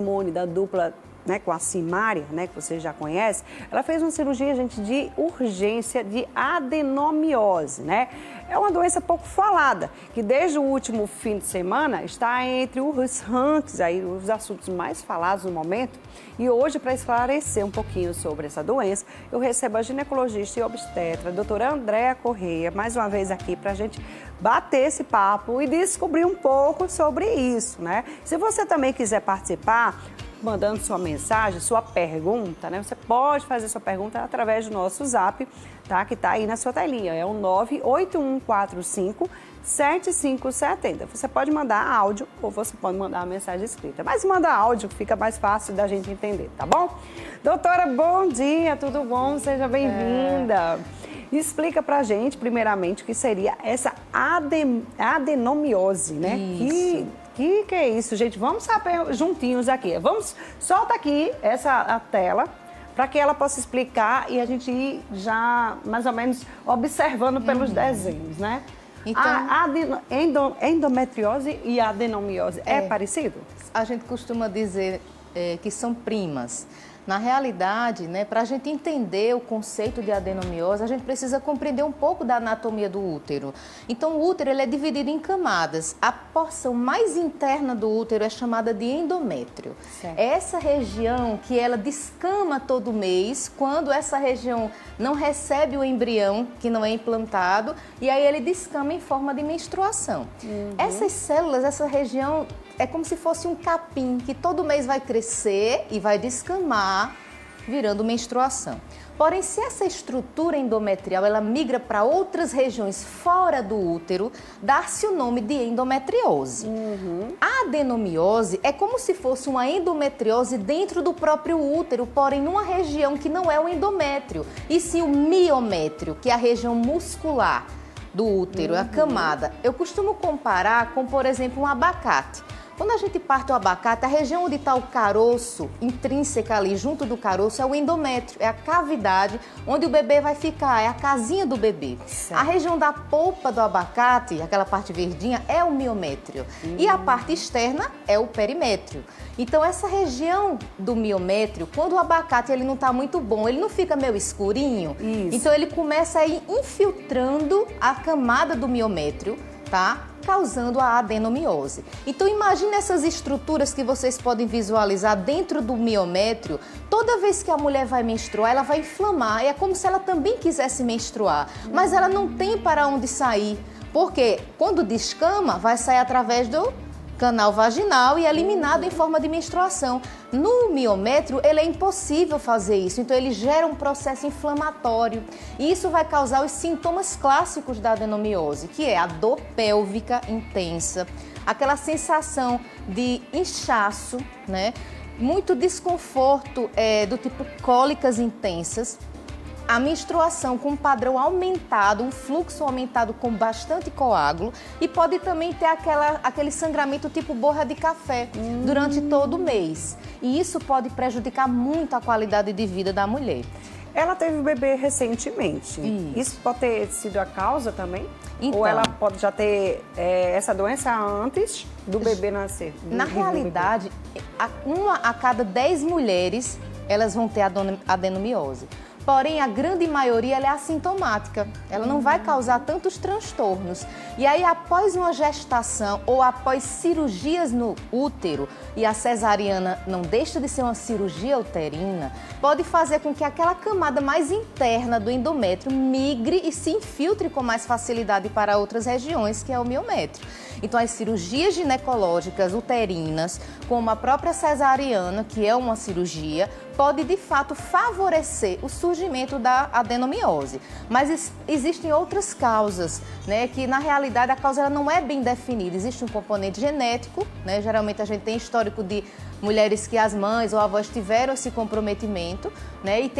Simone, da dupla, né, com a Simária, né, que você já conhece, ela fez uma cirurgia, gente, de urgência de adenomiose, né? É uma doença pouco falada, que desde o último fim de semana está entre os rankings, aí, os assuntos mais falados no momento. E hoje, para esclarecer um pouquinho sobre essa doença, eu recebo a ginecologista e obstetra, a doutora Andréa Correia, mais uma vez aqui para a gente bater esse papo e descobrir um pouco sobre isso, né? Se você também quiser participar, mandando sua mensagem, sua pergunta, né? Você pode fazer sua pergunta através do nosso zap, tá? Que tá aí na sua telinha, é o 98145-7570. Você pode mandar áudio ou você pode mandar uma mensagem escrita, mas manda áudio, fica mais fácil da gente entender, tá bom? Doutora, bom dia, tudo bom? Seja bem-vinda. Explica pra gente, primeiramente, o que seria essa adenomiose, né? Isso. Que é isso, gente? Vamos saber juntinhos aqui. Solta aqui a tela para que ela possa explicar e a gente ir já mais ou menos observando pelos desenhos, né? Então, a endometriose e a adenomiose é parecido? A gente costuma dizer que são primas. Na realidade, né, para a gente entender o conceito de adenomiose, a gente precisa compreender um pouco da anatomia do útero. Então, o útero ele é dividido em camadas. A porção mais interna do útero é chamada de endométrio. Certo. É essa região que ela descama todo mês, quando essa região não recebe o embrião, que não é implantado, e aí ele descama em forma de menstruação. Essas células, essa região, é como se fosse um capim que todo mês vai crescer e vai descamar, virando menstruação. Porém, se essa estrutura endometrial ela migra para outras regiões fora do útero, dá-se o nome de endometriose. A adenomiose é como se fosse uma endometriose dentro do próprio útero, porém numa região que não é o endométrio, e sim o miométrio, que é a região muscular do útero, a camada. Eu costumo comparar com, por exemplo, um abacate. Quando a gente parte o abacate, a região onde está o caroço, intrínseca ali, junto do caroço, é o endométrio, é a cavidade onde o bebê vai ficar, é a casinha do bebê. Certo. A região da polpa do abacate, aquela parte verdinha, é o miométrio. E a parte externa é o perimétrio. Então, essa região do miométrio, quando o abacate ele não está muito bom, ele não fica meio escurinho, Isso. então ele começa a ir infiltrando a camada do miométrio, tá? Causando a adenomiose. Então imagine essas estruturas que vocês podem visualizar dentro do miométrio. Toda vez que a mulher vai menstruar, ela vai inflamar. É como se ela também quisesse menstruar, mas ela não tem para onde sair, porque quando descama, vai sair através do canal vaginal e eliminado em forma de menstruação. No miométrio, ele é impossível fazer isso, então ele gera um processo inflamatório e isso vai causar os sintomas clássicos da adenomiose, que é a dor pélvica intensa, aquela sensação de inchaço, né? Muito desconforto do tipo cólicas intensas, a menstruação com um padrão aumentado, um fluxo aumentado com bastante coágulo e pode também ter aquele sangramento tipo borra de café durante todo o mês. E isso pode prejudicar muito a qualidade de vida da mulher. Ela teve um bebê recentemente. Isso pode ter sido a causa também? Então, ou ela pode já ter essa doença antes do bebê nascer? Na realidade, uma a cada 10 mulheres, elas vão ter adenomiose. Porém, a grande maioria ela é assintomática, ela não vai causar tantos transtornos. E aí, após uma gestação ou após cirurgias no útero, e a cesariana não deixa de ser uma cirurgia uterina, pode fazer com que aquela camada mais interna do endométrio migre e se infiltre com mais facilidade para outras regiões, que é o miométrio. Então, as cirurgias ginecológicas uterinas, como a própria cesariana, que é uma cirurgia, pode de fato favorecer o surgimento da adenomiose. Mas existem outras causas, né, que na realidade a causa ela não é bem definida. Existe um componente genético, né, geralmente a gente tem histórico de mulheres que as mães ou avós tiveram esse comprometimento, né, e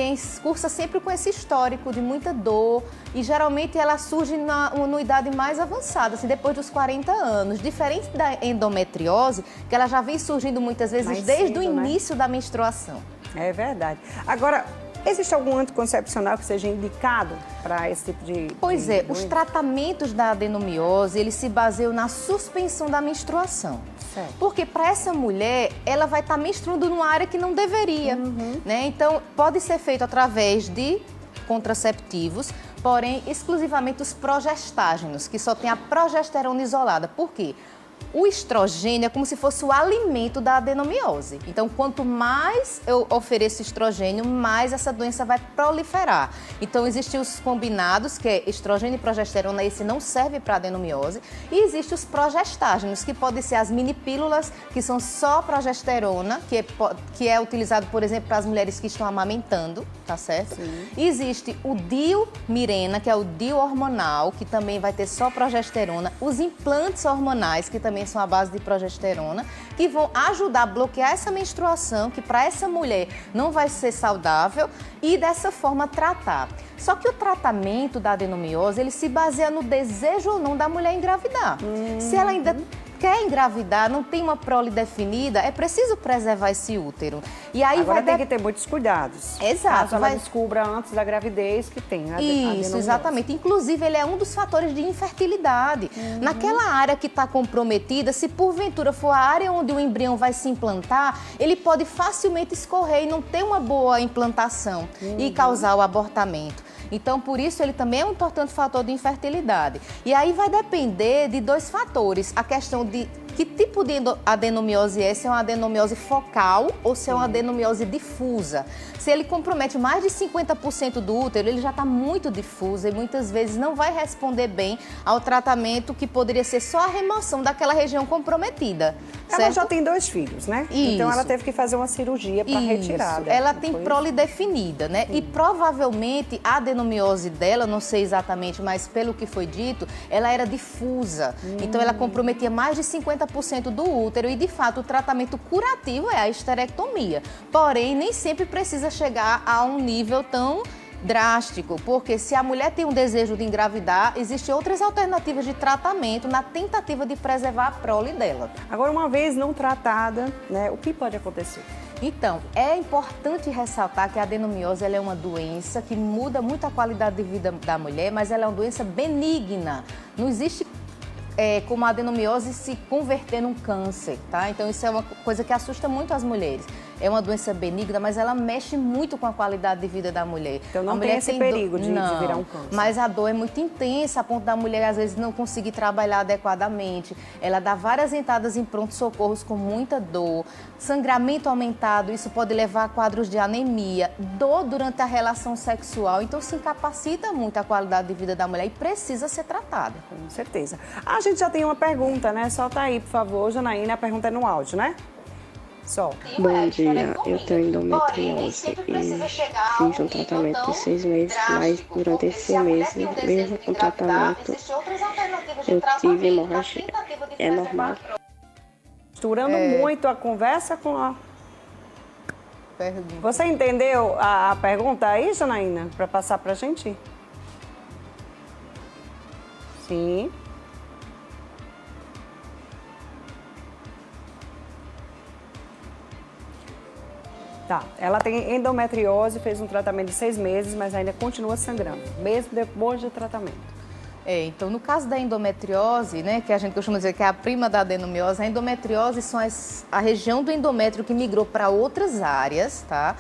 cursa sempre com esse histórico de muita dor e geralmente ela surge na idade mais avançada, assim, depois dos 40 anos. Diferente da endometriose, que ela já vem surgindo muitas vezes Mais desde cedo, o né? início da menstruação. É verdade. Agora, Existe algum anticoncepcional que seja indicado para esse tipo de Pois de é, doença? os tratamentos da adenomiose, eles se baseiam na suspensão da menstruação. Certo. Porque para essa mulher, ela vai estar menstruando numa área que não deveria, né? Então, pode ser feito através de contraceptivos, porém, exclusivamente os progestágenos, que só tem a progesterona isolada. Por quê? O estrogênio é como se fosse o alimento da adenomiose. Então, quanto mais eu ofereço estrogênio, mais essa doença vai proliferar. Então, existem os combinados, que é estrogênio e progesterona, esse não serve para adenomiose. E existem os progestágenos, que podem ser as mini pílulas, que são só progesterona, que é utilizado, por exemplo, para as mulheres que estão amamentando, tá certo? Sim. E existe o Diomirena, que é o Dio hormonal, que também vai ter só progesterona. Os implantes hormonais, que também são à base de progesterona, que vão ajudar a bloquear essa menstruação, que para essa mulher não vai ser saudável, e dessa forma tratar. Só que o tratamento da adenomiose, ele se baseia no desejo ou não da mulher engravidar. Se ela ainda quer engravidar, não tem uma prole definida, é preciso preservar esse útero. E aí Agora vai tem que ter muitos cuidados. Exato, Caso ela vai- descubra antes da gravidez que tem a Isso, adenomiose. exatamente. Inclusive, ele é um dos fatores de infertilidade. Naquela área que está comprometida, se porventura for a área onde o embrião vai se implantar, ele pode facilmente escorrer e não ter uma boa implantação e causar o abortamento. Então, por isso, ele também é um importante fator de infertilidade. E aí vai depender de dois fatores. A questão de que tipo de adenomiose é, se é uma adenomiose focal ou se é uma adenomiose difusa. Se ele compromete mais de 50% do útero, ele já está muito difuso e muitas vezes não vai responder bem ao tratamento que poderia ser só a remoção daquela região comprometida. Ela certo? já tem 2 filhos, né? Então ela Isso. teve que fazer uma cirurgia para retirar. Isso. Ela tem prole definida, né? E provavelmente a adenomiose dela, não sei exatamente, mas pelo que foi dito, ela era difusa. Então ela comprometia mais de 50% do útero e, de fato, o tratamento curativo é a esterectomia. Porém, nem sempre precisa chegar a um nível tão drástico, porque se a mulher tem um desejo de engravidar, existem outras alternativas de tratamento na tentativa de preservar a prole dela. Agora, uma vez não tratada, né, o que pode acontecer? Então, é importante ressaltar que a adenomiose ela é uma doença que muda muito a qualidade de vida da mulher, mas ela é uma doença benigna. Não existe como a adenomiose se converter num câncer, tá? Então, isso é uma coisa que assusta muito as mulheres. É uma doença benigna, mas ela mexe muito com a qualidade de vida da mulher. Então não A tem mulher esse perigo de Não, virar um câncer. mas a dor é muito intensa, a ponto da mulher, às vezes, não conseguir trabalhar adequadamente. Ela dá várias entradas em pronto-socorros com muita dor, sangramento aumentado, isso pode levar a quadros de anemia, dor durante a relação sexual. Então, se incapacita muito a qualidade de vida da mulher e precisa ser tratada. Com certeza. A gente já tem uma pergunta, né? Solta aí, por favor, Janaína. A pergunta é no áudio, né? Solta. Bom dia, eu tenho endometriose e fiz um tratamento de 6 meses, mas durante esses 6 meses, mesmo com o tratamento, eu tive hemorragia. É normal? Misturando muito a conversa com a... Pergunta. Você entendeu a pergunta aí, Janaína? Para passar pra gente? Sim. Tá, ela tem endometriose, fez um tratamento de 6 meses, mas ainda continua sangrando, mesmo depois do tratamento. Então, no caso da endometriose, né, que a gente costuma dizer que é a prima da adenomiose, a endometriose são a região do endométrio que migrou para outras áreas, tá?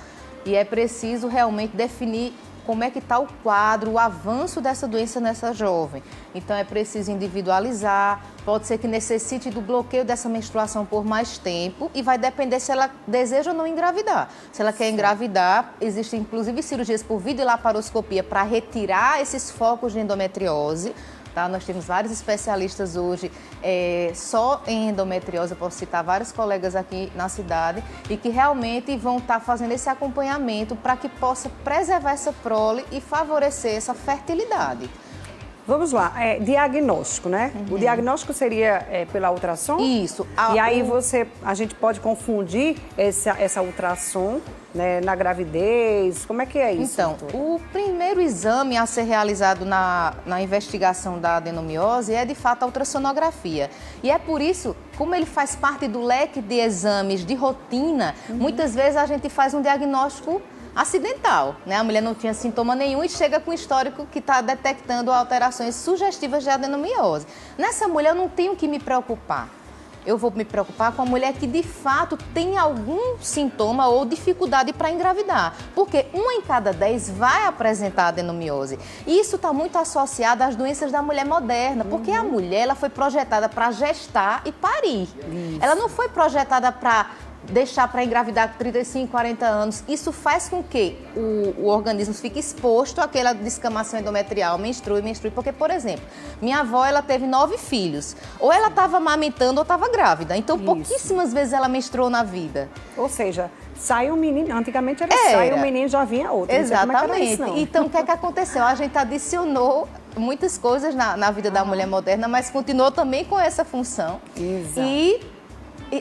E é preciso realmente definir como é que está o quadro, o avanço dessa doença nessa jovem. Então, é preciso individualizar, pode ser que necessite do bloqueio dessa menstruação por mais tempo e vai depender se ela deseja ou não engravidar. Se ela quer engravidar, existem inclusive cirurgias por videolaparoscopia para retirar esses focos de endometriose. Tá? Nós temos vários especialistas hoje só em endometriose, eu posso citar vários colegas aqui na cidade, e que realmente vão estar fazendo esse acompanhamento para que possa preservar essa prole e favorecer essa fertilidade. Vamos lá, diagnóstico, né? O diagnóstico seria pela ultrassom? Isso. E aí a gente pode confundir essa ultrassom, né, na gravidez? Como é que é isso? Então, doutora? o primeiro exame a ser realizado na investigação da adenomiose é, de fato, a ultrassonografia. E é por isso, como ele faz parte do leque de exames de rotina, muitas vezes a gente faz um diagnóstico acidental, né? A mulher não tinha sintoma nenhum e chega com histórico que está detectando alterações sugestivas de adenomiose. Nessa mulher eu não tenho que me preocupar. Eu vou me preocupar com a mulher que de fato tem algum sintoma ou dificuldade para engravidar. Porque 1 em cada 10 vai apresentar adenomiose. E isso está muito associado às doenças da mulher moderna. Porque a mulher ela foi projetada para gestar e parir. Isso. Ela não foi projetada para deixar para engravidar com 35, 40 anos. Isso faz com que o organismo fique exposto àquela descamação endometrial, menstrue. Porque, por exemplo, minha avó ela teve 9 filhos. Ou ela estava amamentando ou estava grávida. Então, pouquíssimas vezes ela menstruou na vida. Ou seja, sai um menino, antigamente sai um menino já vinha outro. Exatamente. Então, o que é que aconteceu? A gente adicionou muitas coisas na vida da mulher moderna, mas continuou também com essa função. Exato. E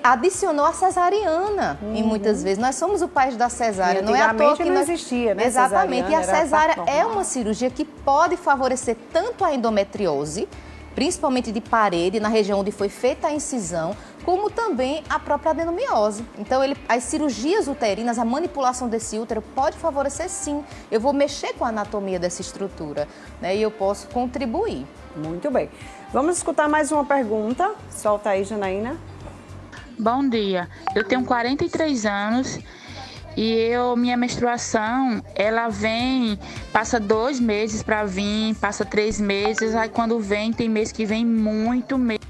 adicionou a cesariana, e muitas vezes. Nós somos o país da cesárea, não é à toa que não existia, né? Exatamente, e a cesárea é uma cirurgia que pode favorecer tanto a endometriose, principalmente de parede, na região onde foi feita a incisão, como também a própria adenomiose. Então, as cirurgias uterinas, a manipulação desse útero pode favorecer sim. Eu vou mexer com a anatomia dessa estrutura, né? E eu posso contribuir. Muito bem. Vamos escutar mais uma pergunta. Solta aí, Janaína. Bom dia, eu tenho 43 anos e minha menstruação, ela vem, passa 2 meses para vir, passa 3 meses, aí quando vem, tem mês que vem muito mesmo.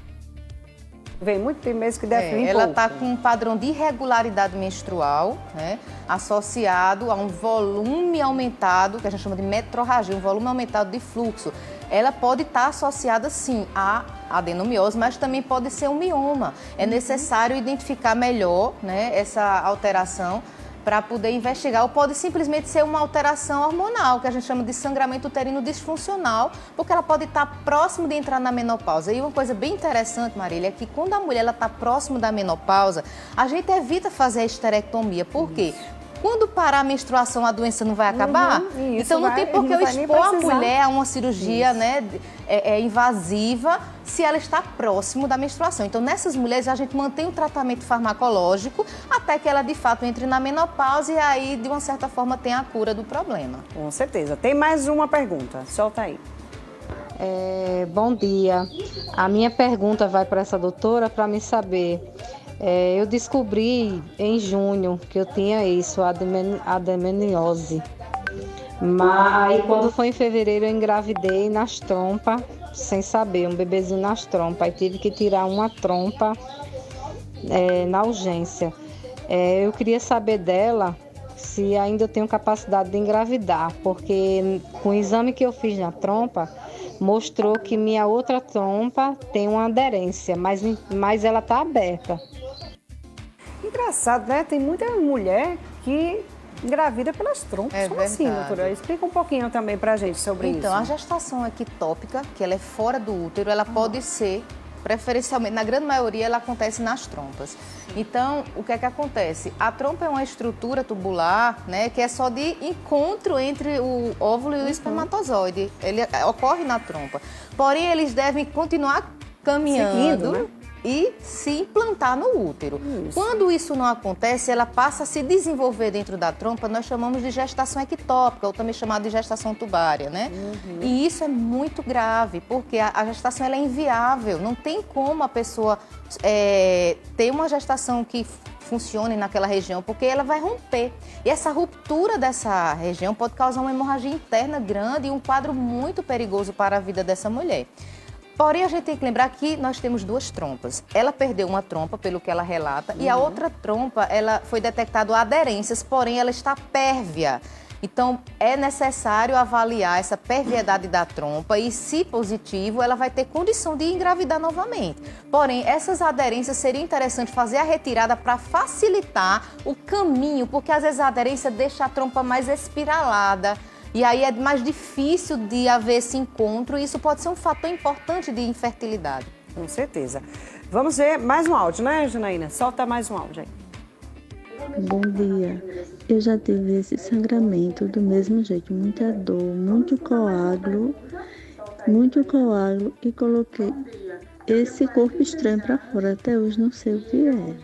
Vem muito, tem mês que deve vir ela pouco. está com um padrão de irregularidade menstrual, né, associado a um volume aumentado, que a gente chama de metrorragia, um volume aumentado de fluxo. Ela pode estar associada, sim, à adenomiose, mas também pode ser um mioma. É necessário identificar melhor, né, essa alteração para poder investigar. Ou pode simplesmente ser uma alteração hormonal, que a gente chama de sangramento uterino disfuncional, porque ela pode estar próximo de entrar na menopausa. E uma coisa bem interessante, Marília, é que quando a mulher está próximo da menopausa, a gente evita fazer a esterectomia. Por quê? Quando parar a menstruação, a doença não vai acabar? Então não tem por que eu expor a mulher a uma cirurgia, né, invasiva se ela está próximo da menstruação. Então nessas mulheres a gente mantém o tratamento farmacológico até que ela de fato entre na menopausa e aí de uma certa forma tem a cura do problema. Com certeza. Tem mais uma pergunta. Solta aí. Bom dia. A minha pergunta vai para essa doutora para me saber. Eu descobri em junho que eu tinha isso, a adenomiose. Mas aí, quando foi em fevereiro, eu engravidei nas trompas, sem saber, um bebezinho nas trompas. Aí tive que tirar uma trompa na urgência. Eu queria saber dela se ainda eu tenho capacidade de engravidar, porque com o exame que eu fiz na trompa, mostrou que minha outra trompa tem uma aderência, mas ela está aberta. Engraçado, né? Tem muita mulher que engravida pelas trompas. Como assim, doutora? Explica um pouquinho também pra gente sobre isso. Então, a gestação ectópica, que ela é fora do útero, ela pode ser, preferencialmente, na grande maioria, ela acontece nas trompas. Então, o que é que acontece? A trompa é uma estrutura tubular, né, que é só de encontro entre o óvulo e o espermatozoide. Ele ocorre na trompa. Porém, eles devem continuar caminhando, seguindo, né? E se implantar no útero. Isso. Quando isso não acontece, ela passa a se desenvolver dentro da trompa, nós chamamos de gestação ectópica, ou também chamada de gestação tubária, né? E isso é muito grave, porque a gestação ela é inviável, não tem como a pessoa ter uma gestação que funcione naquela região, porque ela vai romper. E essa ruptura dessa região pode causar uma hemorragia interna grande e um quadro muito perigoso para a vida dessa mulher. Porém, a gente tem que lembrar que nós temos 2 trompas. Ela perdeu uma trompa, pelo que ela relata, e a outra trompa, ela foi detectado aderências, porém ela está pérvia. Então, é necessário avaliar essa perviedade da trompa e, se positivo, ela vai ter condição de engravidar novamente. Porém, essas aderências seria interessante fazer a retirada para facilitar o caminho, porque às vezes a aderência deixa a trompa mais espiralada. E aí é mais difícil de haver esse encontro e isso pode ser um fator importante de infertilidade. Com certeza. Vamos ver mais um áudio, né, Janaína? Solta mais um áudio aí. Bom dia. Eu já tive esse sangramento do mesmo jeito, muita dor, muito coágulo e coloquei esse corpo estranho para fora. Até hoje não sei o que é.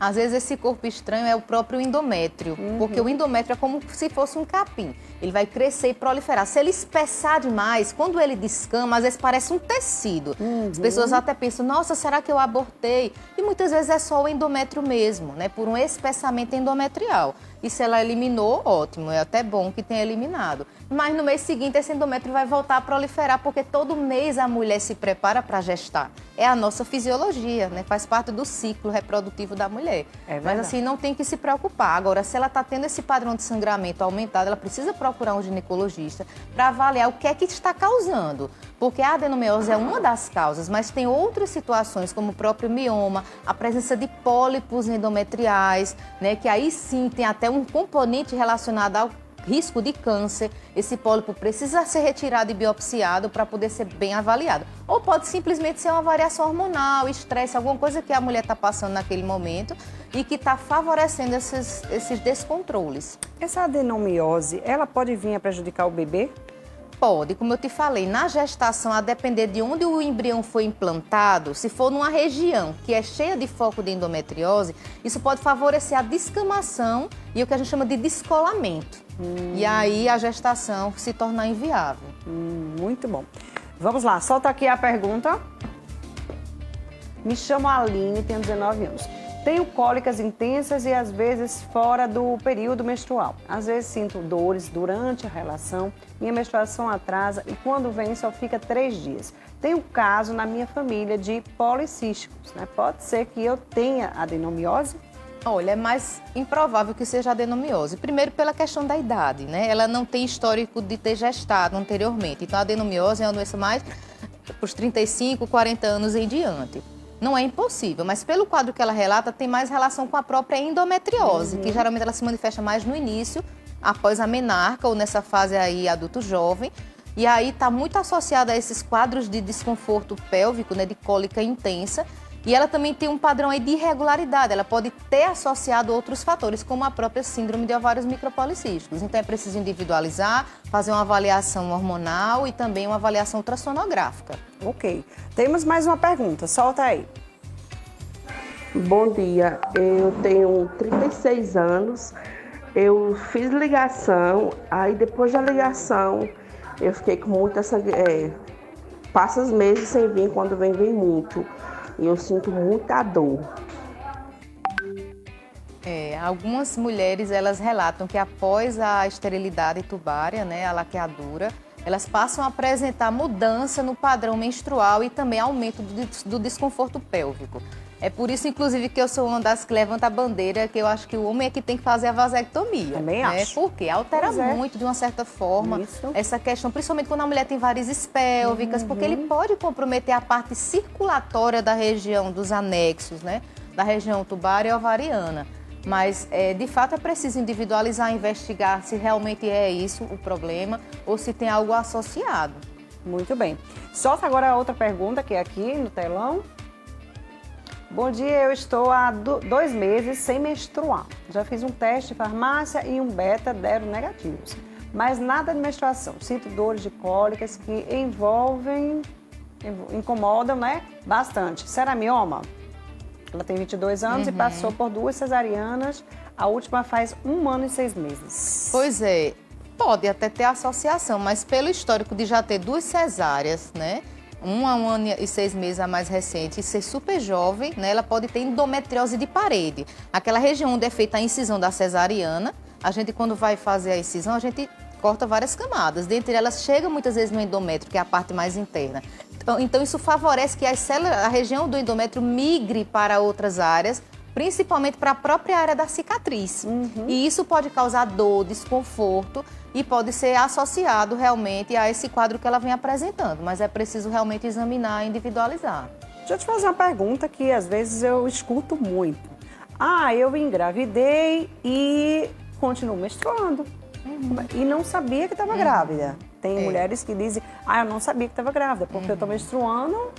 Às vezes esse corpo estranho é o próprio endométrio, porque o endométrio é como se fosse um capim. Ele vai crescer e proliferar. Se ele espessar demais, quando ele descama, às vezes parece um tecido. As pessoas até pensam, nossa, será que eu abortei? E muitas vezes é só o endométrio mesmo, né? Por um espessamento endometrial. E se ela eliminou, ótimo, é até bom que tenha eliminado. Mas no mês seguinte esse endométrio vai voltar a proliferar, porque todo mês a mulher se prepara para gestar. É a nossa fisiologia, né? Faz parte do ciclo reprodutivo da mulher. Mas assim, não tem que se preocupar. Agora, se ela está tendo esse padrão de sangramento aumentado, ela precisa procurar um ginecologista para avaliar o que é que está causando. Porque a adenomiose é uma das causas, mas tem outras situações, como o próprio mioma, a presença de pólipos endometriais, né? Que aí sim tem até um componente relacionado ao risco de câncer. Esse pólipo precisa ser retirado e biopsiado para poder ser bem avaliado. Ou pode simplesmente ser uma variação hormonal, estresse, alguma coisa que a mulher está passando naquele momento e que está favorecendo esses descontroles. Essa adenomiose, ela pode vir a prejudicar o bebê? Pode, como eu te falei, na gestação, a depender de onde o embrião foi implantado, se for numa região que é cheia de foco de endometriose, isso pode favorecer a descamação e o que a gente chama de descolamento. E aí a gestação se tornar inviável. Muito bom. Vamos lá, solta aqui a pergunta. Me chamo Aline, tenho 19 anos. Tenho cólicas intensas e às vezes fora do período menstrual. Às vezes sinto dores durante a relação, minha menstruação atrasa e quando vem só fica 3 dias. Tenho caso na minha família de policísticos, né? Pode ser que eu tenha adenomiose? Olha, é mais improvável que seja adenomiose. Primeiro pela questão da idade, né? Ela não tem histórico de ter gestado anteriormente. Então a adenomiose é uma doença mais para os 35, 40 anos em diante. Não é impossível, mas pelo quadro que ela relata, tem mais relação com a própria endometriose, que geralmente ela se manifesta mais no início, após a menarca ou nessa fase aí adulto jovem. E aí está muito associada a esses quadros de desconforto pélvico, né, de cólica intensa. E ela também tem um padrão aí de irregularidade, ela pode ter associado outros fatores, como a própria síndrome de ovários micropolicísticos. Então é preciso individualizar, fazer uma avaliação hormonal e também uma avaliação ultrassonográfica. Ok. Temos mais uma pergunta, solta aí. Bom dia, eu tenho 36 anos, eu fiz ligação, aí depois da ligação eu fiquei com muita passa os meses sem vir, quando vem muito. E eu sinto muita dor. Algumas mulheres, elas relatam que após a esterilidade tubária, né, a laqueadura, elas passam a apresentar mudança no padrão menstrual e também aumento do desconforto pélvico. É por isso, inclusive, que eu sou uma das que levanta a bandeira, que eu acho que o homem é que tem que fazer a vasectomia. Também acho. Porque altera muito, de uma certa forma, essa questão, principalmente quando a mulher tem varizes pélvicas, porque ele pode comprometer a parte circulatória da região dos anexos, né? Da região tubária e ovariana. Mas, de fato, é preciso individualizar, investigar se realmente é isso o problema ou se tem algo associado. Muito bem. Solta agora a outra pergunta, que é aqui no telão. Bom dia, eu estou há 2 meses sem menstruar. Já fiz um teste de farmácia e um beta deram negativos. Mas nada de menstruação. Sinto dores de cólicas que incomodam, né? Bastante. Será mioma? Ela tem 22 anos e passou por 2 cesarianas. A última faz 1 ano e 6 meses. Pois é, pode até ter associação, mas pelo histórico de já ter 2 cesáreas, né? 1 ano e 6 meses a mais recente e ser super jovem, né? Ela pode ter endometriose de parede. Aquela região onde é feita a incisão da cesariana, a gente quando vai fazer a incisão, a gente corta várias camadas. Dentre elas, chega muitas vezes no endométrio, que é a parte mais interna. Então isso favorece que as células, a região do endométrio migre para outras áreas, principalmente para a própria área da cicatriz. E isso pode causar dor, desconforto e pode ser associado realmente a esse quadro que ela vem apresentando. Mas é preciso realmente examinar e individualizar. Deixa eu te fazer uma pergunta que às vezes eu escuto muito. Eu engravidei e continuo menstruando. E não sabia que estava grávida. Tem mulheres que dizem, eu não sabia que estava grávida, porque eu estou menstruando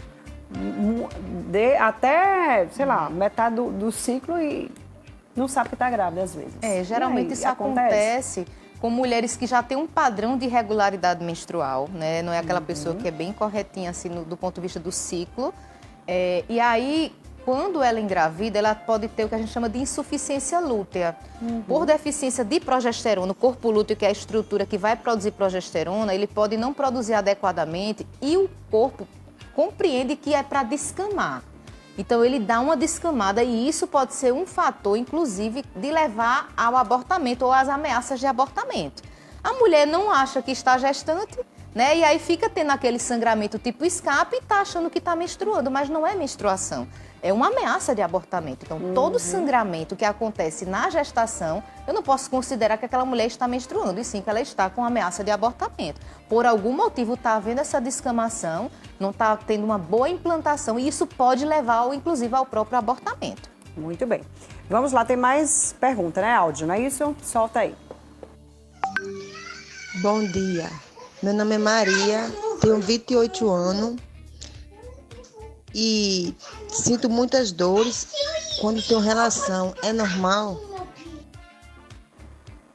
até, sei lá, metade do ciclo e não sabe que está grávida às vezes. Geralmente isso acontece com mulheres que já têm um padrão de regularidade menstrual, né? Não é aquela pessoa que é bem corretinha assim do ponto de vista do ciclo. E aí quando ela engravida, ela pode ter o que a gente chama de insuficiência lútea. Por deficiência de progesterona, o corpo lúteo, que é a estrutura que vai produzir progesterona, ele pode não produzir adequadamente e o corpo compreende que é para descamar. Então, ele dá uma descamada e isso pode ser um fator, inclusive, de levar ao abortamento ou às ameaças de abortamento. A mulher não acha que está gestante, né? E aí fica tendo aquele sangramento tipo escape e está achando que está menstruando, mas não é menstruação. É uma ameaça de abortamento. Então, todo sangramento que acontece na gestação, eu não posso considerar que aquela mulher está menstruando, e sim que ela está com ameaça de abortamento. Por algum motivo, está havendo essa descamação, não está tendo uma boa implantação, e isso pode levar, inclusive, ao próprio abortamento. Muito bem. Vamos lá, tem mais pergunta, né, áudio? Não é isso? Solta aí. Bom dia. Meu nome é Maria, tenho 28 anos e sinto muitas dores quando tenho relação. É normal?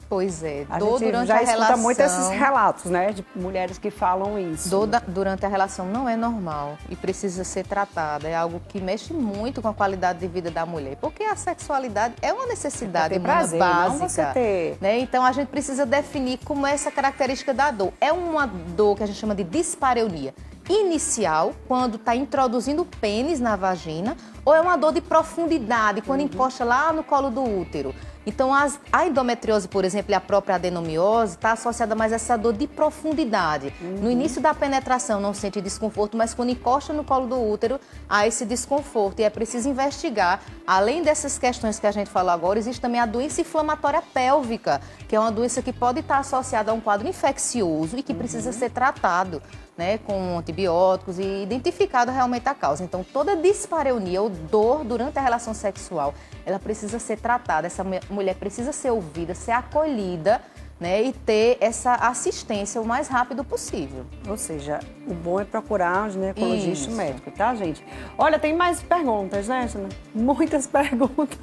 Pois é, A dor gente durante já a escuta relação... muito esses relatos, né, de mulheres que falam isso. Dor durante a relação não é normal e precisa ser tratada. É algo que mexe muito com a qualidade de vida da mulher. Porque a sexualidade é uma necessidade humana básica. não você ter... né? Então, a gente precisa definir como é essa característica da dor. É uma dor que a gente chama de dispareunia inicial, quando está introduzindo o pênis na vagina, ou é uma dor de profundidade, quando encosta lá no colo do útero. Então, a endometriose, por exemplo, e a própria adenomiose, está associada mais a essa dor de profundidade. No início da penetração não sente desconforto, mas quando encosta no colo do útero, há esse desconforto. E é preciso investigar. Além dessas questões que a gente falou agora, existe também a doença inflamatória pélvica, que é uma doença que pode estar associada a um quadro infeccioso e que precisa ser tratado, né, com antibióticos e identificado realmente a causa. Então, toda dispareunia ou dor durante a relação sexual, ela precisa ser tratada. Essa mulher precisa ser ouvida, ser acolhida, né, e ter essa assistência o mais rápido possível. Ou seja, o bom é procurar um ginecologista Isso. médico, tá, gente? Olha, tem mais perguntas, né, Jana? Muitas perguntas.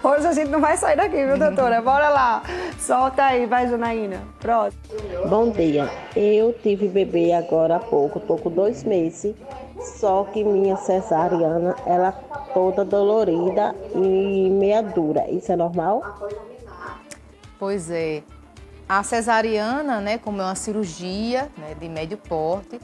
Hoje a gente não vai sair daqui, viu, doutora? Bora lá. Solta aí, vai, Janaína. Próximo. Bom dia. Eu tive bebê agora há pouco, tô com 2 meses, só que minha cesariana, ela toda dolorida e meia dura. Isso é normal? Pois é. A cesariana, né, como é uma cirurgia, né, de médio porte,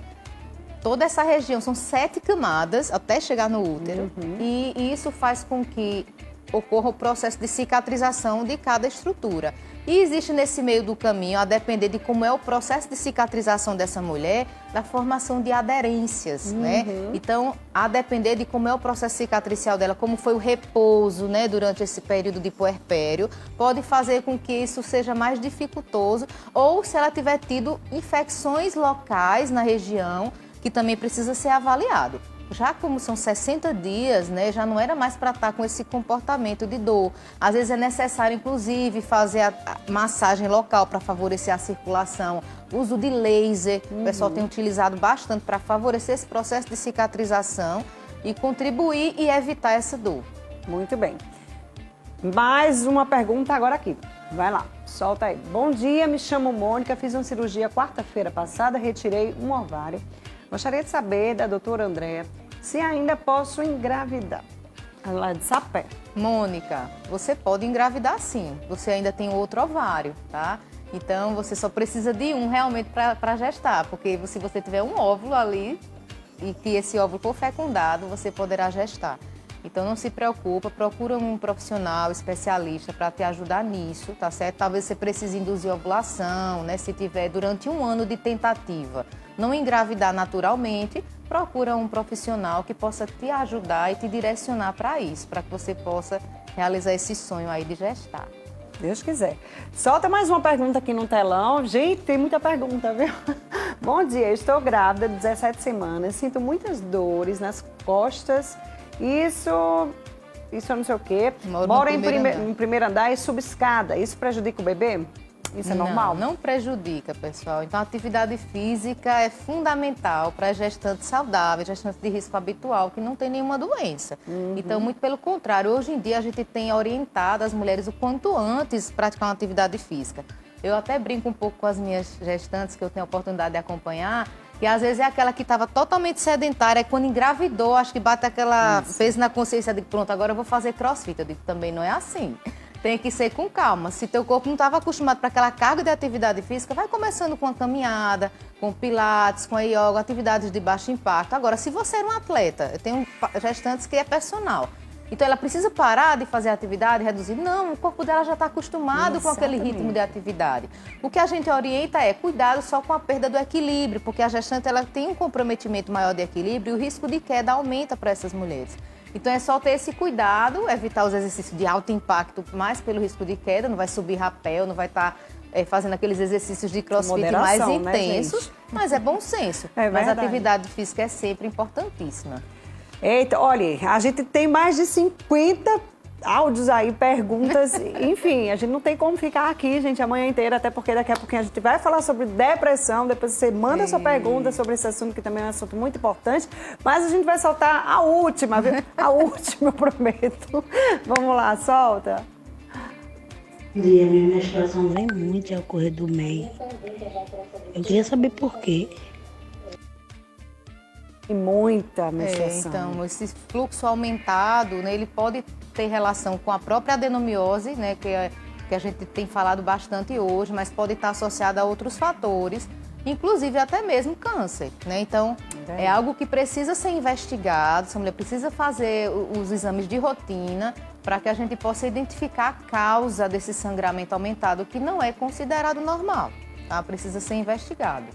toda essa região são 7 camadas até chegar no útero, e isso faz com que ocorra o processo de cicatrização de cada estrutura. E existe nesse meio do caminho, a depender de como é o processo de cicatrização dessa mulher, da formação de aderências, né? Então, a depender de como é o processo cicatricial dela, como foi o repouso, né, durante esse período de puerpério, pode fazer com que isso seja mais dificultoso, ou se ela tiver tido infecções locais na região, que também precisa ser avaliado. Já como são 60 dias, né, já não era mais para estar com esse comportamento de dor. Às vezes é necessário, inclusive, fazer a massagem local para favorecer a circulação, uso de laser, o pessoal tem utilizado bastante para favorecer esse processo de cicatrização e contribuir e evitar essa dor. Muito bem. Mais uma pergunta agora aqui. Vai lá, solta aí. Bom dia, me chamo Mônica, fiz uma cirurgia quarta-feira passada, retirei um ovário. Gostaria de saber da doutora Andréa se ainda posso engravidar. Ela de Sapé. Mônica, você pode engravidar sim, você ainda tem outro ovário, tá? Então, você só precisa de um realmente para gestar, porque se você tiver um óvulo ali e que esse óvulo for fecundado, você poderá gestar. Então, não se preocupa, procura um profissional especialista para te ajudar nisso, tá certo? Talvez você precise induzir ovulação, né? Se tiver durante um ano de tentativa não engravidar naturalmente, procura um profissional que possa te ajudar e te direcionar para isso, para que você possa realizar esse sonho aí de gestar. Deus quiser. Solta mais uma pergunta aqui no telão. Gente, tem muita pergunta, viu? Bom dia, estou grávida de 17 semanas, sinto muitas dores nas costas. Isso eu não sei o quê. Moro em primeiro andar e subo escada. Isso prejudica o bebê? Isso é normal? Não prejudica, pessoal. Então, a atividade física é fundamental para gestantes saudáveis, gestantes de risco habitual, que não tem nenhuma doença. Então, muito pelo contrário, hoje em dia a gente tem orientado as mulheres o quanto antes praticar uma atividade física. Eu até brinco um pouco com as minhas gestantes, que eu tenho a oportunidade de acompanhar, E às vezes é aquela que estava totalmente sedentária, e quando engravidou, acho que bate aquela peso na consciência de pronto, agora eu vou fazer crossfit. Eu digo, também não é assim. Tem que ser com calma. Se teu corpo não estava acostumado para aquela carga de atividade física, vai começando com a caminhada, com pilates, com a yoga, atividades de baixo impacto. Agora, se você era um atleta, eu tenho gestantes que é personal, então ela precisa parar de fazer atividade, reduzir. Não, o corpo dela já está acostumado com aquele ritmo de atividade. O que a gente orienta é cuidado só com a perda do equilíbrio, porque a gestante ela tem um comprometimento maior de equilíbrio e o risco de queda aumenta para essas mulheres. Então é só ter esse cuidado, evitar os exercícios de alto impacto, mais pelo risco de queda, não vai subir rapel, não vai estar fazendo aqueles exercícios de crossfit mais intensos, né, mas é bom senso. Mas a atividade física é sempre importantíssima. Eita, olha, a gente tem mais de 50 áudios aí, perguntas, enfim, a gente não tem como ficar aqui, gente, a manhã inteira, até porque daqui a pouquinho a gente vai falar sobre depressão, depois você manda sua pergunta sobre esse assunto, que também é um assunto muito importante, mas a gente vai soltar a última, viu? A última, eu prometo. Vamos lá, solta. Bom dia, minha menstruação vem muito ao correr do mês. Eu queria saber por quê. E muita menstruação. Então, esse fluxo aumentado, né, ele pode ter relação com a própria adenomiose, né, que a gente tem falado bastante hoje, mas pode estar associado a outros fatores, inclusive até mesmo câncer, né? Então, é algo que precisa ser investigado, essa mulher precisa fazer os exames de rotina para que a gente possa identificar a causa desse sangramento aumentado, que não é considerado normal, tá? Precisa ser investigado.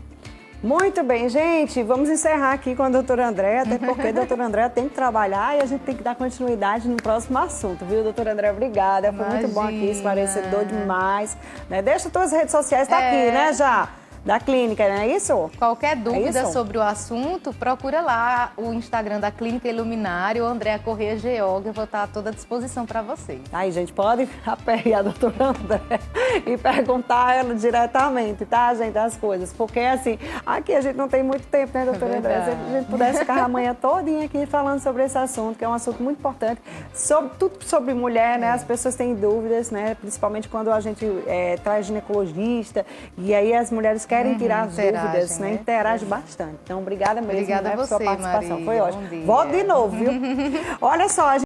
Muito bem, gente, vamos encerrar aqui com a doutora Andréa, até porque a doutora Andréa tem que trabalhar e a gente tem que dar continuidade no próximo assunto, viu, doutora Andréa? Obrigada, foi muito bom aqui, esclarecedor demais. Né? Deixa tuas redes sociais, tá aqui, né, já? Da clínica, não é isso? Qualquer dúvida sobre o assunto, procura lá o Instagram da Clínica Iluminário, Andréa Corrêa Geóloga, eu vou estar à toda disposição para vocês. Aí, gente, pode aperrear a doutora Andréa e perguntar a ela diretamente, tá, gente, as coisas. Porque, assim, aqui a gente não tem muito tempo, né, doutora Andréa? Se a gente pudesse ficar a manhã todinha aqui falando sobre esse assunto, que é um assunto muito importante, tudo sobre mulher, né? As pessoas têm dúvidas, né? Principalmente quando a gente traz ginecologista, e aí as mulheres querem tirar as dúvidas, né? Interage bastante. Então, obrigada mesmo, obrigada né, a você, por sua participação. Maria. Foi ótimo. Volto de novo, viu? Olha só,